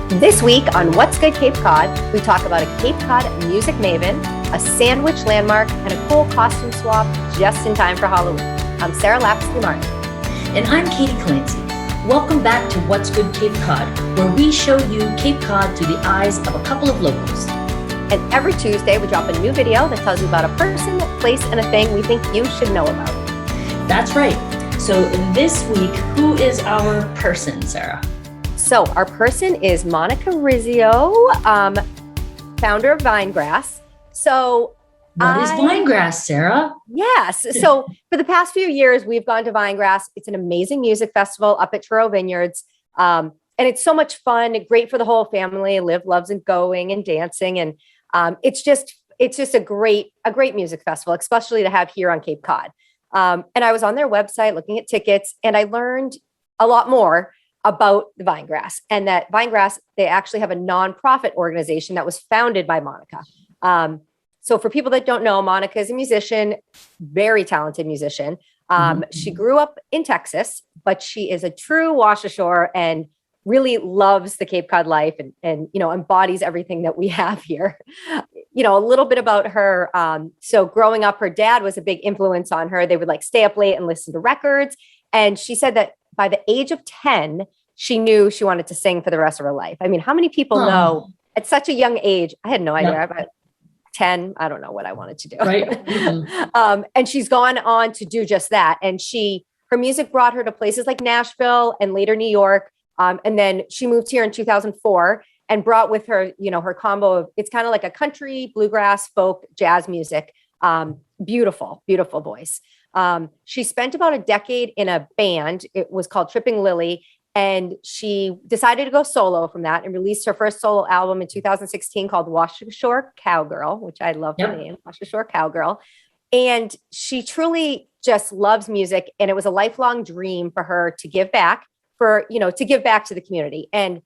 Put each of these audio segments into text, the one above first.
This week on What's Good Cape Cod, we talk about a Cape Cod music maven, a sandwich landmark, and a cool costume swap just in time for Halloween. I'm Sarah Lapsley-Martin. And I'm Katie Clancy. Welcome back to What's Good Cape Cod, where we show you Cape Cod through the eyes of a couple of locals. And every Tuesday, we drop a new video that tells you about a person, place, and a thing we think you should know about. That's right. So this week, who is our person, Sarah? So our person is Monica Rizzio, founder of Vinegrass. So what is Vinegrass, Sarah? Yes. So for the past few years, we've gone to Vinegrass. It's an amazing music festival up at Truro Vineyards. And it's so much fun, great for the whole family. Liv loves and going and dancing. And it's just a great music festival, especially to have here on Cape Cod. And I was on their website looking at tickets, and I learned a lot more about the Vinegrass, and that Vinegrass, they actually have a nonprofit organization that was founded by Monica. So for people that don't know, Monica is a musician, very talented musician. She grew up in Texas, but she is a true wash ashore and really loves the Cape Cod life and embodies everything that we have here. A little bit about her. So growing up, her dad was a big influence on her. They would stay up late and listen to records. And she said that by the age of 10, she knew she wanted to sing for the rest of her life. I mean, how many people know at such a young age? I had no idea. About 10, I don't know what I wanted to do. Right. Mm-hmm. And she's gone on to do just that. And her music brought her to places like Nashville and later New York. And then she moved here in 2004 and brought with her, her combo of, it's kind of like a country, bluegrass, folk, jazz music. Beautiful, beautiful voice. She spent about a decade in a band. It was called Tripping Lily. And she decided to go solo from that and released her first solo album in 2016 called Wash Ashore Cowgirl, which I love the name, Wash Ashore Cowgirl. And she truly just loves music. And it was a lifelong dream for her to give back to give back to the community. And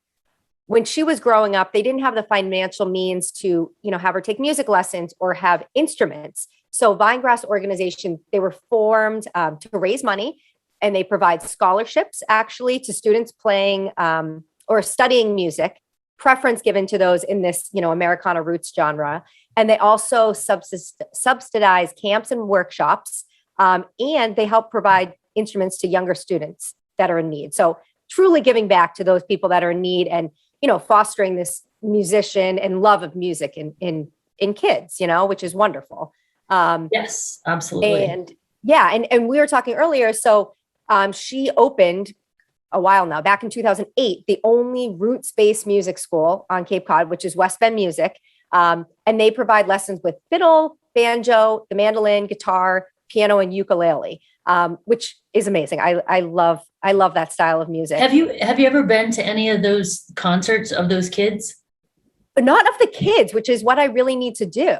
when she was growing up, they didn't have the financial means to, have her take music lessons or have instruments. So Vinegrass organization, they were formed to raise money, and they provide scholarships actually to students playing or studying music, preference given to those in this, Americana roots genre. And they also subsidize camps and workshops, and they help provide instruments to younger students that are in need. So truly giving back to those people that are in need and, fostering this musician and love of music in kids, which is wonderful. Yes, absolutely. And we were talking earlier. So she opened a while now, back in 2008, the only roots-based music school on Cape Cod, which is West Bend Music. And they provide lessons with fiddle, banjo, the mandolin, guitar, piano, and ukulele, which is amazing. I love that style of music. Have you ever been to any of those concerts of those kids? Not of the kids, which is what I really need to do.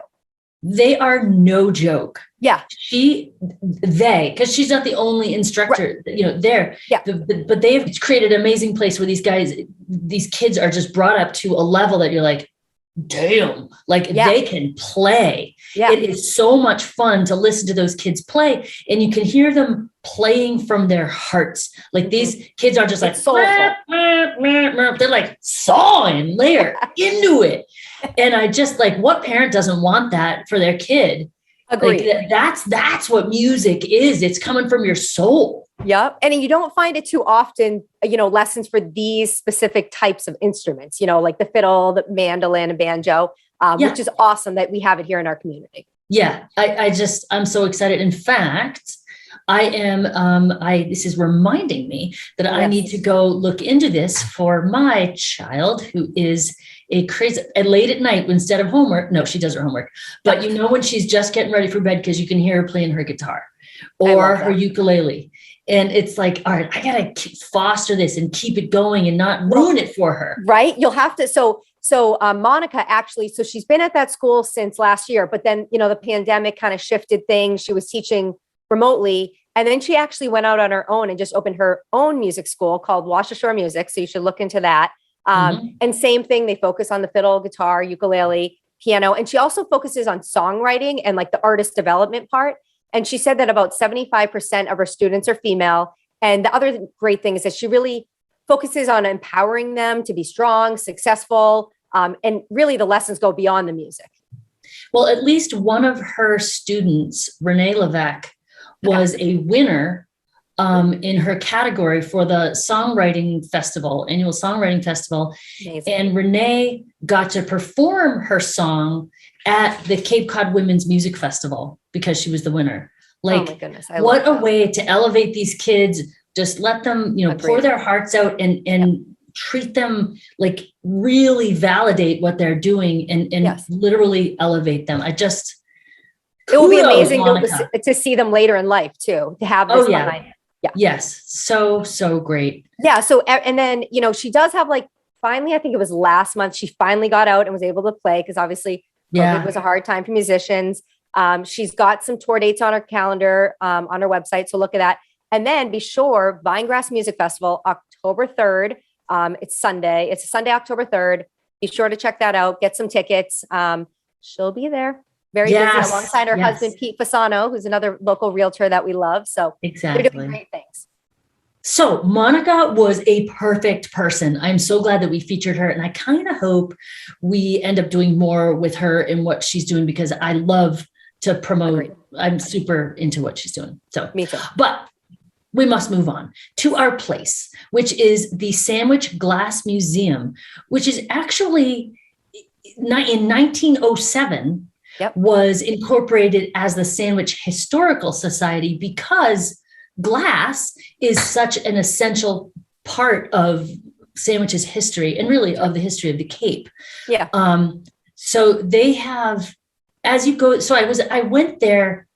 They are no joke. Yeah. Because she's not the only instructor, right. There. Yeah. But they've created an amazing place where these kids are just brought up to a level that you're like, damn, they can play. Yeah. It is so much fun to listen to those kids play, and you can hear them playing from their hearts. These kids are just soulful. They're like sawing layer into it. And I just what parent doesn't want that for their kid? Agreed. That's what music is. It's coming from your soul. Yep. And you don't find it too often, lessons for these specific types of instruments, like the fiddle, the mandolin, and banjo, which is awesome that we have it here in our community. Yeah. I'm so excited. In fact, this is reminding me that I need to go look into this for my child, who is late at night instead of homework. No, she does her homework, but when she's just getting ready for bed, because you can hear her playing her guitar or her ukulele. And it's all right, I got to foster this and keep it going and not ruin it for her. Right. You'll have to. So Monica actually, so she's been at that school since last year, but then, the pandemic kind of shifted things. She was teaching remotely. And then she actually went out on her own and just opened her own music school called Wash Ashore Music. So you should look into that. And same thing, they focus on the fiddle, guitar, ukulele, piano. And she also focuses on songwriting and the artist development part. And she said that about 75% of her students are female. And the other great thing is that she really focuses on empowering them to be strong, successful, and really the lessons go beyond the music. Well, at least one of her students, Renee Levesque, was a winner in her category for the songwriting festival, annual songwriting festival. Amazing. And Renee got to perform her song at the Cape Cod Women's Music Festival because she was the winner. Like, oh my goodness, what a way to elevate these kids. Just let them, pour their hearts out and treat them, like really validate what they're doing and literally elevate them. It will be amazing to see them later in life too, to have this behind. Yeah. Yes. So great. Yeah. So, and then, she does have finally, I think it was last month, she finally got out and was able to play because obviously COVID was a hard time for musicians. She's got some tour dates on her calendar, on her website. So look at that. And then be sure, Vinegrass Music Festival, October 3rd. It's Sunday. It's Sunday, October 3rd. Be sure to check that out. Get some tickets. She'll be there. Very busy alongside her husband, Pete Fasano, who's another local realtor that we love. So exactly. They're doing great things. So Monica was a perfect person. I'm so glad that we featured her. And I kind of hope we end up doing more with her and what she's doing because I love to promote. Agreed. I'm super into what she's doing. So, me too. But we must move on to our place, which is the Sandwich Glass Museum, which is actually in 1907 was incorporated as the Sandwich Historical Society because glass is such an essential part of Sandwich's history and really of the history of the Cape. Yeah. So they have, as you go, so I went there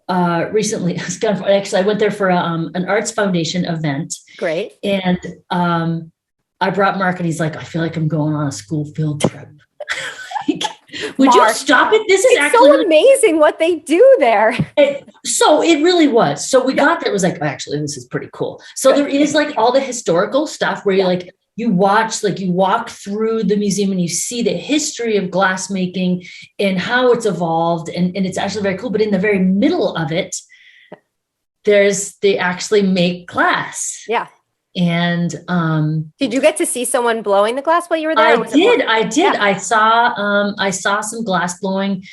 recently. I went there for an Arts Foundation event. Great. And I brought Mark and he's like, I feel like I'm going on a school field trip. Would Mark, you stop it? This is actually so amazing what they do there. So it really was. So we got there. It was like, actually, this is pretty cool. So there is all the historical stuff where you walk through the museum and you see the history of glassmaking and how it's evolved. And it's actually very cool. But in the very middle of it, they actually make glass. Yeah. And did you get to see someone blowing the glass while you were there? I did. Yeah. I saw some glass blowing,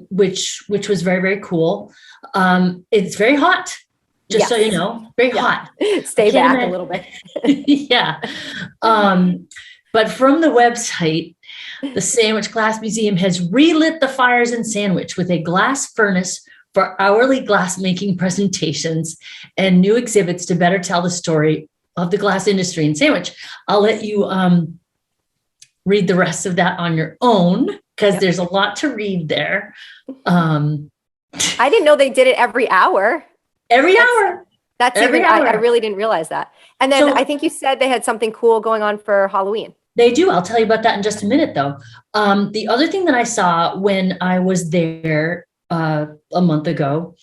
which was very, very cool. It's very hot. Just so you know, very hot. Stay back a little bit. Yeah. But from the website, the Sandwich Glass Museum has relit the fires in Sandwich with a glass furnace for hourly glassmaking presentations and new exhibits to better tell the story of the glass industry in Sandwich. I'll let you read the rest of that on your own because there's a lot to read there. I didn't know they did it every hour. Every hour. I really didn't realize that. And then I think you said they had something cool going on for Halloween. They do. I'll tell you about that in just a minute, though. The other thing that I saw when I was there a month ago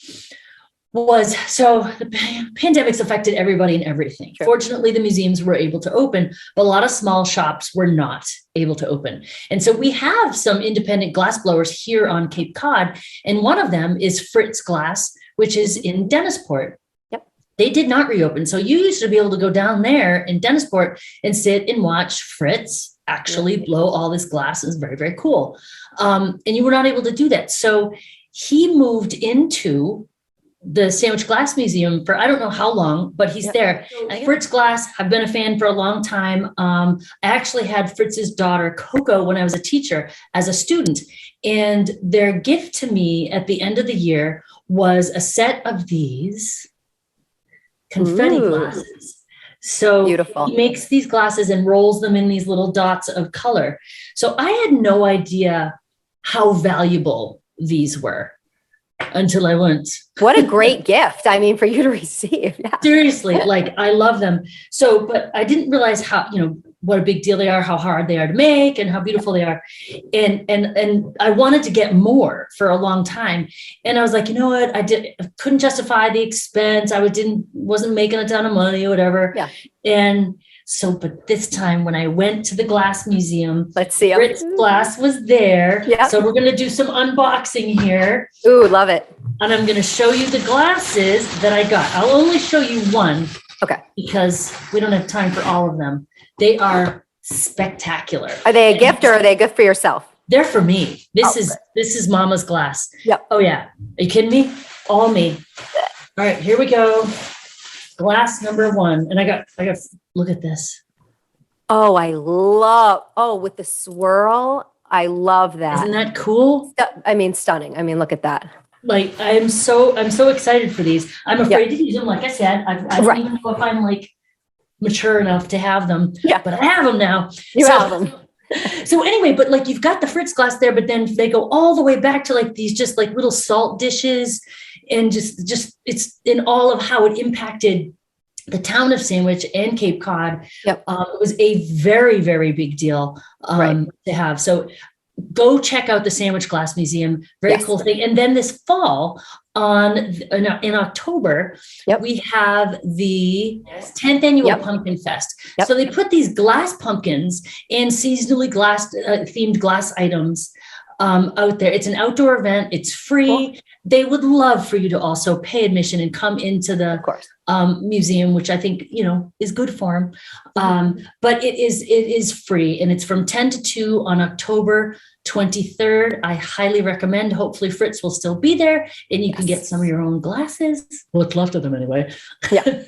was, so the pandemic's affected everybody and everything. Sure. Fortunately, the museums were able to open, but a lot of small shops were not able to open. And so we have some independent glass blowers here on Cape Cod. And one of them is Fritz Glass, which is in Dennisport. Yep. They did not reopen. So you used to be able to go down there in Dennisport and sit and watch Fritz actually blow all this glass. It's very, very cool. And you were not able to do that. So he moved into the Sandwich Glass Museum for, I don't know how long, but he's there. Fritz Glass, I've been a fan for a long time. I actually had Fritz's daughter, Coco, when I was a teacher as a student. And their gift to me at the end of the year was a set of these confetti glasses. So beautiful. He makes these glasses and rolls them in these little dots of color. So I had no idea how valuable these were until I went. What a great gift. I mean, for you to receive. Yeah. Seriously, I love them. So, but I didn't realize how, what a big deal they are, how hard they are to make and how beautiful they are. And I wanted to get more for a long time. And I was like, you know what? I couldn't justify the expense. Wasn't making a ton of money or whatever. Yeah. And so, but this time when I went to the Glass Museum, let's see. Fritz Glass was there. Yeah. So we're going to do some unboxing here. Ooh, love it. And I'm going to show you the glasses that I got. I'll only show you one Okay. Because we don't have time for all of them. They are spectacular. Are they a gift or are they a gift for yourself? They're for me. This good. is Mama's glass. Yep. Oh yeah. Are you kidding me? All me. All right, here we go. Glass number 1. And I got, look at this. Oh, with the swirl. I love that. Isn't that cool? I mean, stunning. I mean, look at that. Like, I'm so excited for these. I'm afraid to use them. Like I said, I don't even know if I'm like mature enough to have them. Yeah. But I have them now. You have them. So anyway, but like you've got the Fritz glass there, but then they go all the way back to like these just like little salt dishes, and just it's in all of how it impacted the town of Sandwich and Cape Cod. Yep. It was a very, very big deal to have. So go check out the Sandwich Glass Museum. Very cool thing. And then this fall in October, we have the 10th annual Pumpkin Fest. So they put these glass pumpkins and seasonally themed glass items out there. It's an outdoor event. It's free. Cool. They would love for you to also pay admission and come into the museum, which I think, is good for them. But it is free, and it's from 10 to 2 on October 23rd. I highly recommend. Hopefully Fritz will still be there and you can get some of your own glasses. What's left of them anyway. Yeah.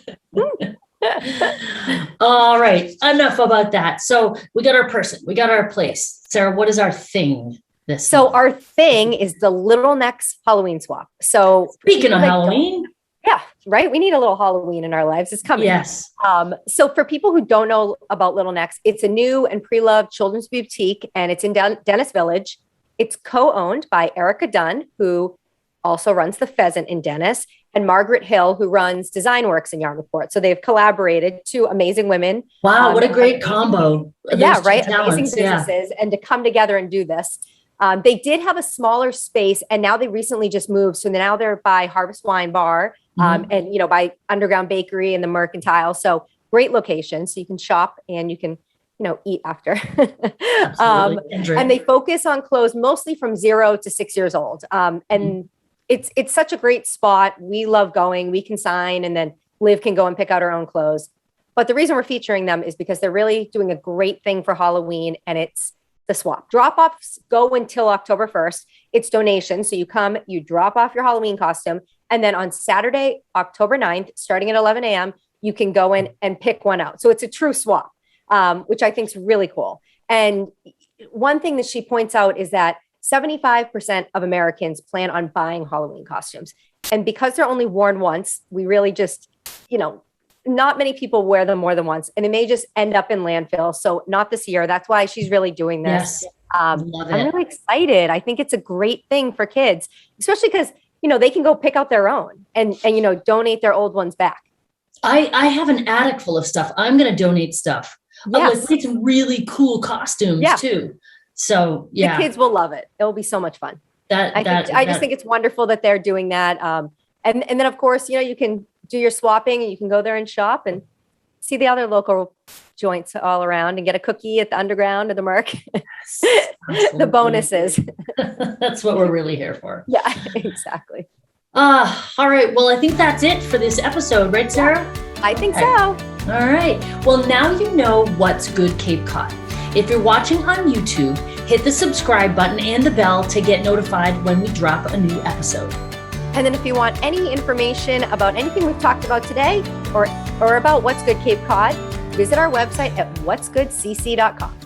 All right. Enough about that. So we got our person, we got our place. Sarah, what is our thing? So our thing is the Littlenecks Halloween swap. So speaking of Halloween. Yeah, right. We need a little Halloween in our lives. It's coming. Yes. So for people who don't know about Littlenecks, it's a new and pre-loved children's boutique, and it's in Dennis Village. It's co-owned by Erica Dunn, who also runs the Pheasant in Dennis, and Margaret Hill, who runs Design Works in Yarmouthport. So they've collaborated, 2 amazing women. Wow, what a great combo. Yeah, right. Amazing businesses, and to come together and do this. They did have a smaller space, and now they recently just moved. So now they're by Harvest Wine Bar, and by Underground Bakery and the Mercantile. So great location. So you can shop and you can, eat after. And they focus on clothes mostly from 0 to 6 years old. And it's such a great spot. We love going. We consign, and then Liv can go and pick out her own clothes. But the reason we're featuring them is because they're really doing a great thing for Halloween, and it's the swap. Drop-offs go until October 1st. It's donation. So you come, you drop off your Halloween costume, and then on Saturday, October 9th, starting at 11 a.m., you can go in and pick one out. So it's a true swap, which I think is really cool. And one thing that she points out is that 75% of Americans plan on buying Halloween costumes. And because they're only worn once, we really just, not many people wear them more than once, and they may just end up in landfill. So not this year. That's why she's really doing this. Yes. I'm really excited. I think it's a great thing for kids, especially because, they can go pick out their own and donate their old ones back. I have an attic full of stuff. I'm going to donate stuff. Yes. It's really cool costumes too. So the kids will love it. It'll be so much fun. I just think it's wonderful that they're doing that. And then of course, you can do your swapping, and you can go there and shop and see the other local joints all around and get a cookie at the Underground or the Merc. The bonuses. That's what we're really here for. Yeah, exactly. All right. Well, I think that's it for this episode, right, Sarah? I think so. All right. Well, now you know what's Good Cape Cod. If you're watching on YouTube, hit the subscribe button and the bell to get notified when we drop a new episode. And then if you want any information about anything we've talked about today or about What's Good Cape Cod, visit our website at whatsgoodcc.com.